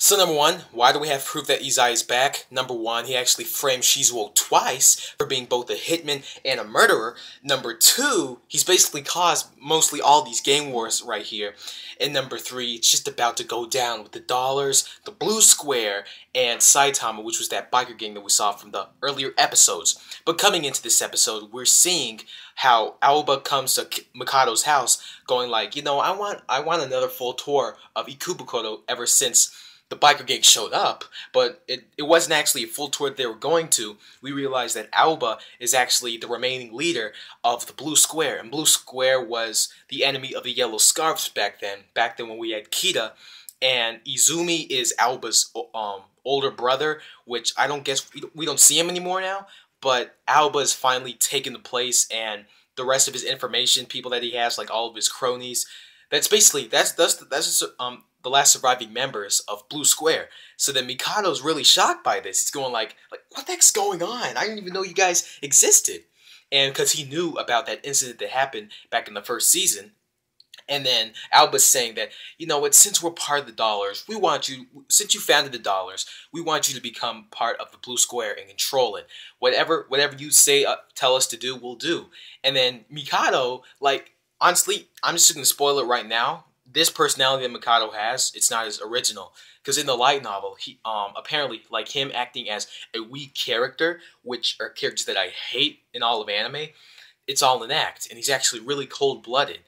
So number one, why do we have proof that IZAYA'S back? Number one, he actually framed Shizuo twice for being both a hitman and a murderer. Number two, he's basically caused mostly all these gang wars right here. And number three, it's just about to go down with the dollars, the blue square, and Saitama, which was that biker gang that we saw from the earlier episodes. But coming into this episode, we're seeing how Aoba comes to Mikado's house going like, you know, I want another full tour of Ikubukuro ever since the biker gang showed up, but it wasn't actually a full tour they were going to. We realized that Aoba is actually the remaining leader of the Blue Square, and Blue Square was the enemy of the Yellow Scarves back then when we had Kita, and Izumi is Aoba's older brother, which I don't guess, we don't see him anymore now, but Aoba has finally taken the place, and the rest of his information, people that he has, like all of his cronies, that's the last surviving members of Blue Square. So then Mikado's really shocked by this. He's going like, what the heck's going on? I didn't even know you guys existed. And because he knew about that incident that happened back in the first season. And then Alba's saying that, you know what, since we're part of the dollars, we want you, since you founded the dollars, we want you to become part of the Blue Square and control it. Whatever you say, tell us to do, we'll do. And then Mikado, like, honestly, I'm just going to spoil it right now. This personality that Mikado has, it's not his original. Because in the light novel, he apparently, like him acting as a weak character, which are characters that I hate in all of anime, it's all an act. And he's actually really cold-blooded.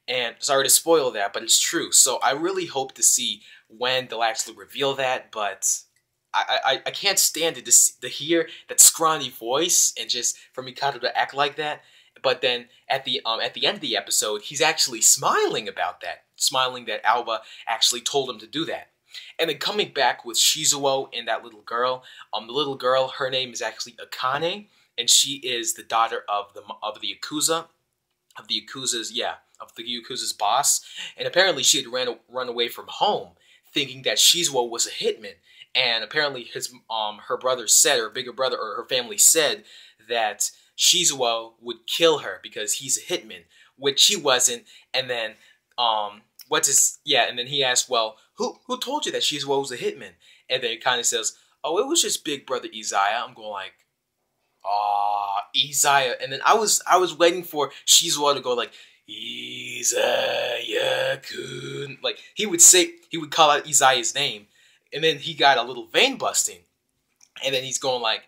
And sorry to spoil that, but it's true. So I really hope to see when they'll actually reveal that, but I can't stand it to hear that scrawny voice and just for Mikado to act like that. But then at the end of the episode, he's actually smiling about that. Smiling that Aoba actually told him to do that. And then coming back with Shizuo and that little girl. The little girl, her name is actually Akane, and she is the daughter of the Yakuza. Of the Yakuza's boss. And apparently she had run away from home, thinking that Shizuo was a hitman. And apparently her brother said, her bigger brother or her family said that Shizuo would kill her because he's a hitman, which he wasn't. And then and then he asked, well, who told you that Shizuo was a hitman? And then it kind of says, oh, it was just big brother Izaya. I'm going like, Izaya. And then I was waiting for Shizuo to go like, Izaya-kun. Like he would call out Izaya's name, and then he got a little vein busting. And then he's going like,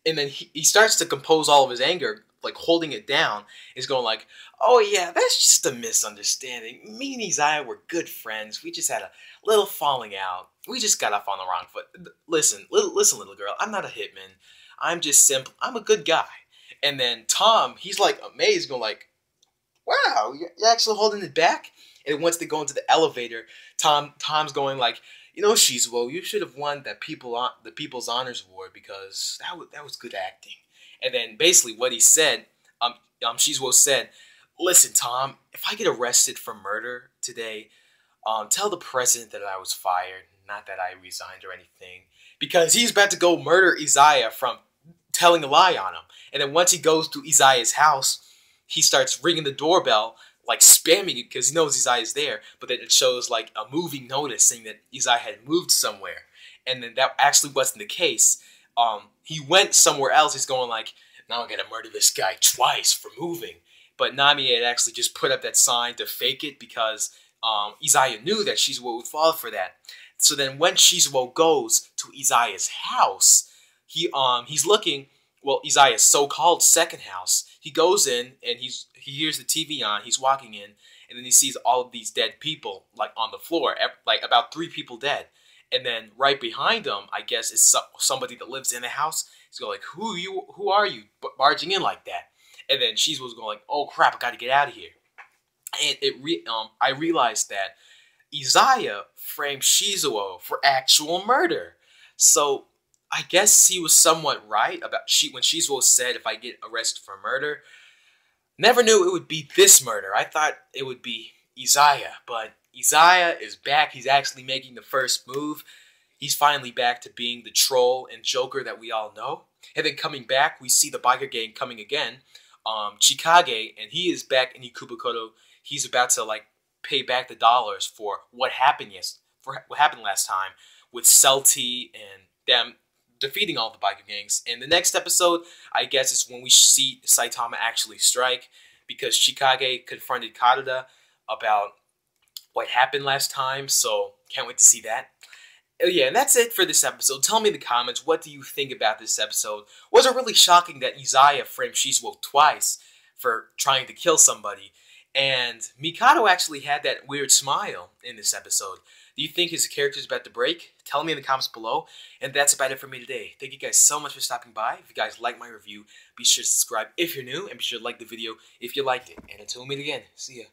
and then he starts to compose all of his anger, like holding it down. He's going like, oh yeah, that's just a misunderstanding. Me and Izaya were good friends. We just had a little falling out. We just got off on the wrong foot. Listen, little girl, I'm not a hitman. I'm a good guy. And then Tom, he's like amazed, going like, wow, you're actually holding it back? And once they go into the elevator, Tom's going like, you know, Shizuo, you should have won the People's Honors Award because that was good acting. And then basically what he said, Shizuo said, listen, Tom, if I get arrested for murder today, tell the president that I was fired, not that I resigned or anything, because he's about to go murder Izaya from telling a lie on him. And then once he goes to Izaya's house, he starts ringing the doorbell, like spamming it because he knows Izaya's there. But then it shows like a moving notice saying that Izaya had moved somewhere. And then that actually wasn't the case. He went somewhere else. He's going like, now I'm going to murder this guy twice for moving. But Nami had actually just put up that sign to fake it because Izaya knew that Shizuo would fall for that. So then when Shizuo goes to Izaya's house, he's looking, well, Izaya's so-called second house. He goes in and he hears the TV on. He's walking in, and then he sees all of these dead people like on the floor, like about 3 people dead. And then right behind him, I guess, is somebody that lives in the house. He's going like, who are you barging in like that? And then Shizuo's going like, oh crap, I got to get out of here. And I realized that Izaya framed Shizuo for actual murder. So I guess he was somewhat right about when Shizuo said if I get arrested for murder. Never knew it would be this murder. I thought it would be Izaya, but Izaya is back. He's actually making the first move. He's finally back to being the troll and Joker that we all know. And then coming back, we see the biker gang coming again. Chikage, and he is back in Ikubukuro. He's about to like pay back the dollars for what happened last time with Celti and them defeating all the biker gangs. And the next episode, I guess, is when we see Saitama actually strike, because Chikage confronted Karuda about what happened last time, so can't wait to see that. Oh yeah, and that's it for this episode. Tell me in the comments, what do you think about this episode? Was it really shocking that Izaya framed Shizuo twice for trying to kill somebody? And Mikado actually had that weird smile in this episode. Do you think his character is about to break? Tell me in the comments below. And that's about it for me today. Thank you guys so much for stopping by. If you guys like my review, be sure to subscribe if you're new, and be sure to like the video if you liked it. And until we meet again, see ya.